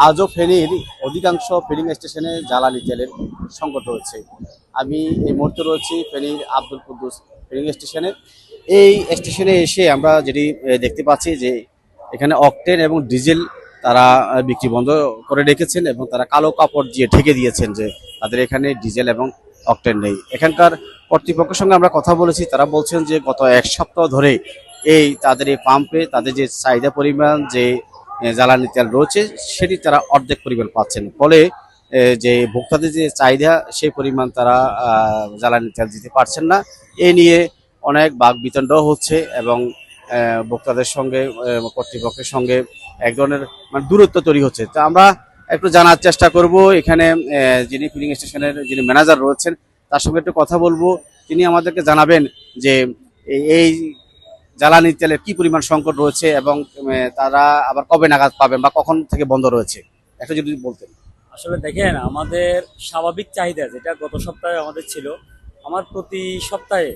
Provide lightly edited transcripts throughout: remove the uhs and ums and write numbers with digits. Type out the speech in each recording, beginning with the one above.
আজও ফেনীর অধিকাংশ ফিলিং স্টেশনে জ্বালানি তেলের সংকট রয়েছে। আমি এই মুহূর্তে রয়েছি ফেনীর আব্দুল কুদ্দুস ফিলিং স্টেশনে। এই স্টেশনে এসে আমরা যেটি দেখতে পাচ্ছি যে এখানে অকটেন এবং ডিজেল তারা বিক্রি বন্ধ করে রেখেছেন এবং তারা কালো কাপড় দিয়ে ঢেকে দিয়েছেন যে তাদের এখানে ডিজেল এবং অকটেন নেই। এখানকার কর্তৃপক্ষের সঙ্গে আমরা কথা বলেছি, তারা বলছেন যে গত এক সপ্তাহ ধরে তাদের এই পাম্পে তাদের যে চাহিদা পরিমাণ যে জ্বালানি তেল রয়েছে সেটি তারা অর্ধেক পরিমাণ পাচ্ছেন, ফলে যে ভোক্তাদের যে চাহিদা সেই পরিমাণ তারা জ্বালানি তেল দিতে পারছেন না। এ নিয়ে অনেক বাক বিতণ্ডাও হচ্ছে এবং ভোক্তাদের সঙ্গে কর্তৃপক্ষের সঙ্গে এক ধরনের মানে দূরত্ব তৈরি হচ্ছে। তো আমরা একটু জানার চেষ্টা করব এখানে যিনি ফিলিং স্টেশনের যিনি ম্যানেজার রয়েছেন তার সঙ্গে একটু কথা বলবো। তিনি আমাদেরকে জানাবেন যে এই জ্বালানি তেলের কি পরিমাণ সংকট রয়েছে এবং তারা আবার কবে নাগাদ পাবেন বা কখন থেকে বন্ধ রয়েছে, একটা যদি বলতেন। আসলে দেখেন, আমাদের স্বাভাবিক চাহিদা যেটা গত সপ্তাহে আমাদের ছিল, আমার প্রতি সপ্তাহে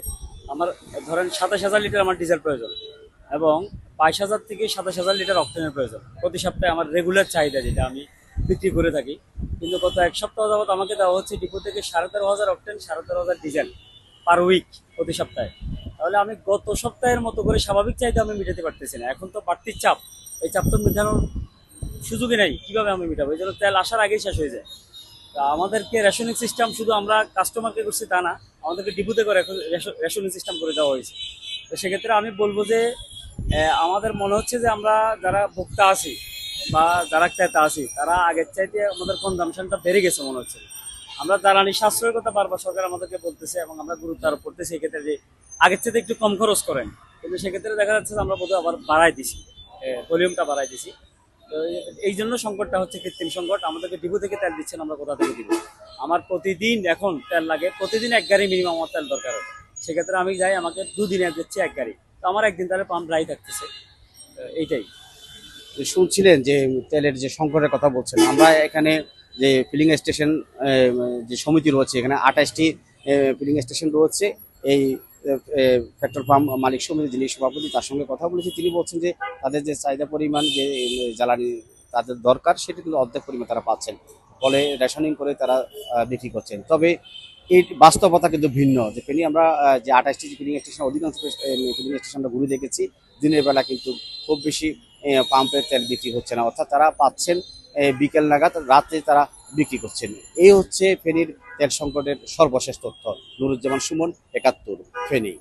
আমার ধরেন 27,000 লিটার আমার ডিজেল প্রয়োজন এবং 22,000 থেকে 27,000 লিটার অক্টেনের প্রয়োজন প্রতি সপ্তাহে আমার রেগুলার চাহিদা, যেটা আমি বিক্রি করে থাকি। কিন্তু গত এক সপ্তাহ যাবত আমাকে দেওয়া হচ্ছে ডিপো থেকে 13,500 অক্টেন, 13,500 ডিজেল পার উইক প্রতি সপ্তাহে। তাহলে আমি গত সপ্তাহের মতো করে স্বাভাবিক চাহিদা আমি মেটাতে পারতেছি না। এখন তো বাড়তির চাপ, এই চাপ তো মেটানোর সুযোগই নেই। কিভাবে আমি মেটাবো? এই জন্য তেল আসার আগেই শেষ হয়ে যায়। তা আমাদেরকে রেশনিং সিস্টেম শুধু আমরা কাস্টমারকে করছি তা না, আমাদেরকে ডিপুতে করে রেশনিং সিস্টেম করে দেওয়া হয়েছে। তো সেক্ষেত্রে আমি বলবো যে আমাদের মনে হচ্ছে যে আমরা যারা ভোক্তা আছি বা যারা ক্রেতা আছি তারা আগের চাইতে আমাদের কনজামশনটা বেড়ে গেছে মনে হচ্ছে। আমরা জ্বালানি সাশ্রয়ের কথা বারবার সরকার আমাদেরকে বলতেছে এবং আমরা গুরুত্ব আরোপ করতেছি এক্ষেত্রে যে আগের চাইতে একটু কম খরচ করেন, কিন্তু সেক্ষেত্রে দেখা যাচ্ছে যে আমরা বোধহয় আবার বাড়াই দিছি, ভলিউমটা বাড়াই দিছি। তো এই জন্য সংকটটা হচ্ছে কৃত্রিম সংকট। আমাদেরকে ডিপো থেকে তেল দিচ্ছেন, আমরা কোথা থেকে দিব? আমার প্রতিদিন এখন তেল লাগে, প্রতিদিন এক গাড়ি মিনিমাম আমার তেল দরকার হয়। সেক্ষেত্রে আমি যাই, আমাকে দুদিনে দিচ্ছে এক গাড়ি, তো আমার একদিন তাহলে পাম্প ড্রাই থাকতেছে। এইটাই। শুনছিলেন যে তেলের যে সংকটের কথা বলছেন, আমরা এখানে যে ফিলিং স্টেশন যে সমিতি রয়েছে এখানে 28টি ফিলিং স্টেশন রয়েছে। এই পেট্রোল পাম্প মালিক সমিতি যিনি সভাপতি তার সঙ্গে কথা বলেছি, তিনি বলছেন যে তাদের যে চাহিদা পরিমাণ যে জ্বালানি তাদের দরকার সেটি কিন্তু অর্ধেক পরিমাণ তারা পাচ্ছেন, ফলে রেশনিং করে তারা বিক্রি করছেন। তবে এই বাস্তবতা কিন্তু ভিন্ন, যে ফেনী আমরা যে 28টি ফিলিং স্টেশন অধিকাংশ ফিলিং স্টেশন আমরা ঘুরে দেখেছি, দিনের বেলা কিন্তু খুব বেশি পাম্পের তেল বিক্রি হচ্ছে না, অর্থাৎ তারা পাচ্ছেন বিকেল নাগাদ, রাতে তারা বিক্রি করছেন। এই হচ্ছে ফেনীর তেল সংকটের সর্বশেষ তথ্য। নুরুজ্জামান সুমন, 71, ফেনী।